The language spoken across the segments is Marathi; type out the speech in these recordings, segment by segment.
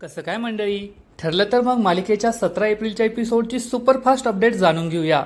कसं काय मंडळी, ठरलं तर मग मालिकेच्या 17 एप्रिलच्या एपिसोडची सुपरफास्ट अपडेट जाणून घेऊया.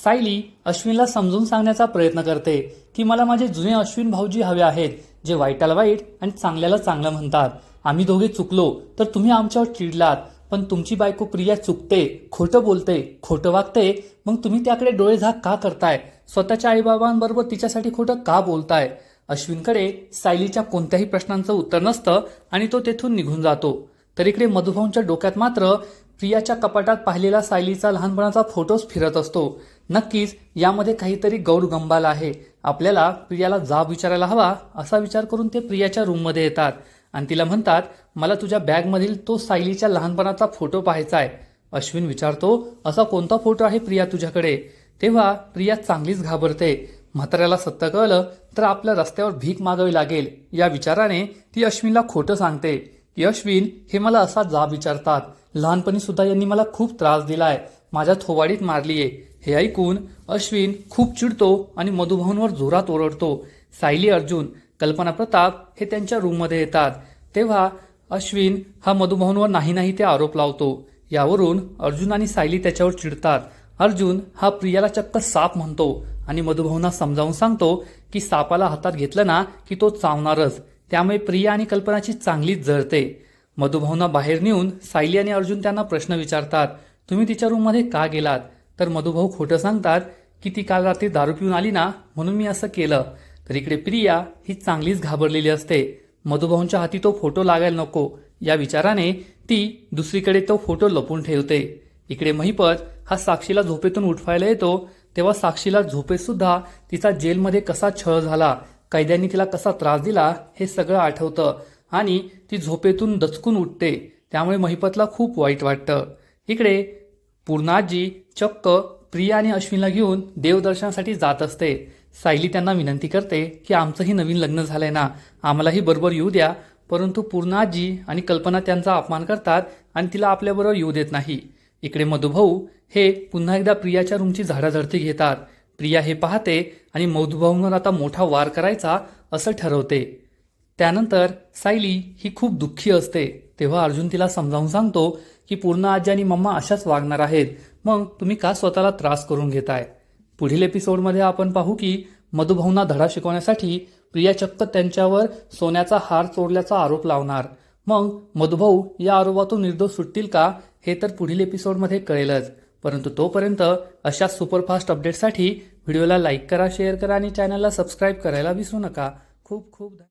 सायली अश्विनला समजून सांगण्याचा प्रयत्न करते की मला माझे जुने अश्विन भाऊजी हवे आहेत, जे वाईटाला वाईट आणि चांगल्याला चांगलं म्हणतात. आम्ही दोघे चुकलो तर तुम्ही आमच्यावर चिडलात, पण तुमची बायको प्रिया चुकते, खोटं बोलते, खोटं वागते, मग तुम्ही त्याकडे डोळे झाक का करताय? स्वतःच्या आईबाबांबरोबर तिच्यासाठी खोटं का बोलताय? अश्विनकडे सायलीच्या कोणत्याही प्रश्नांचं उत्तर नसतं आणि तो तेथून निघून जातो. तर इकडे मधुभाऊंच्या डोक्यात मात्र प्रियाच्या कपाटात पाहिलेला सायलीचा लहानपणाचा फोटोच फिरत असतो. नक्कीच यामध्ये काहीतरी गौड गंबाल आहे. आपल्याला प्रियाला जाब विचारायला हवा असा विचार करून ते प्रियाच्या रूममध्ये येतात आणि तिला म्हणतात, मला तुझ्या बॅगमधील तो सायलीच्या लहानपणाचा फोटो पाहायचा आहे. अश्विन विचारतो, असा कोणता फोटो आहे प्रिया तुझ्याकडे? तेव्हा प्रिया चांगलीच घाबरते. म्हाताऱ्याला सत्य कळलं तर आपल्या रस्त्यावर भीक मागावी लागेल या विचाराने ती अश्विनला खोटं सांगते की अश्विन हे मला असा जाब विचारतात. लहानपणी सुद्धा यांनी मला खूप त्रास दिलाय, माझ्या थोबाडीत मारलीये. हे ऐकून अश्विन खूप चिडतो आणि मधुभाऊंवर जोरात ओरडतो. सायली, अर्जुन, कल्पना प्रताप हे त्यांच्या रूममध्ये येतात. तेव्हा अश्विन हा मधुभाऊंवर नाही ते आरोप लावतो. यावरून अर्जुन आणि सायली त्याच्यावर चिडतात. अर्जुन हा प्रियाला चक्क साप म्हणतो आणि मधुभाऊंना समजावून सांगतो की सापाला हातात घेतलं ना की तो चावणारच. त्यामुळे प्रिया आणि कल्पनाची चांगलीच जळते. मधुभाऊंना बाहेर नेऊन सायली आणि अर्जुन त्यांना प्रश्न विचारतात, तुम्ही तिच्या रूममध्ये का गेलात? तर मधुभाऊ खोटं सांगतात की ती काल रात्री दारू पिऊन आली ना, म्हणून मी असं केलं. तर इकडे प्रिया ही चांगलीच घाबरलेली असते. मधुभाऊंच्या हाती तो फोटो लागायला नको या विचाराने ती दुसरीकडे तो फोटो लपून ठेवते. इकडे महिपत हा साक्षीला झोपेतून उठवायला येतो. तेव्हा साक्षीला झोपेत सुद्धा तिचा जेलमध्ये कसा छळ झाला, कैद्यांनी तिला कसा त्रास दिला हे सगळं आठवतं आणि ती झोपेतून दचकून उठते. त्यामुळे महिपतला खूप वाईट वाटतं. इकडे पूर्णाजी चक्क प्रिया आणि अश्विनला घेऊन देवदर्शनासाठी जात असते. सायली त्यांना विनंती करते की आमचंही नवीन लग्न झालंय ना, आम्हालाही बरोबर येऊ द्या. परंतु पूर्णाजी आणि कल्पना त्यांचा अपमान करतात आणि तिला आपल्याबरोबर येऊ देत नाही. इकडे मधुभाऊ हे पुन्हा एकदा प्रियाच्या रूमची झाडाझडती घेतात. प्रिया हे पाहते आणि मधुभाऊंवर आता मोठा वार करायचा असं ठरवते. त्यानंतर सायली ही खूप दुःखी असते. तेव्हा अर्जुन तिला समजावून सांगतो की पूर्ण आजी आणि मम्मा अशाच वागणार आहेत, मग तुम्ही का स्वतःला त्रास करून घेताय? पुढील एपिसोडमध्ये आपण पाहू की मधुभाऊंना धडा शिकवण्यासाठी प्रिया चक्क त्यांच्यावर सोन्याचा हार चोरल्याचा आरोप लावणार. मग मधुभाऊ या आरोपातून निर्दोष सुटतील का हे तर पुढील एपिसोडमध्ये कळेलच. परंतु तोपर्यंत अशा सुपरफास्ट अपडेटसाठी व्हिडिओला लाईक करा, शेअर करा आणि चॅनलला सबस्क्राईब करायला विसरू नका. खूप खूप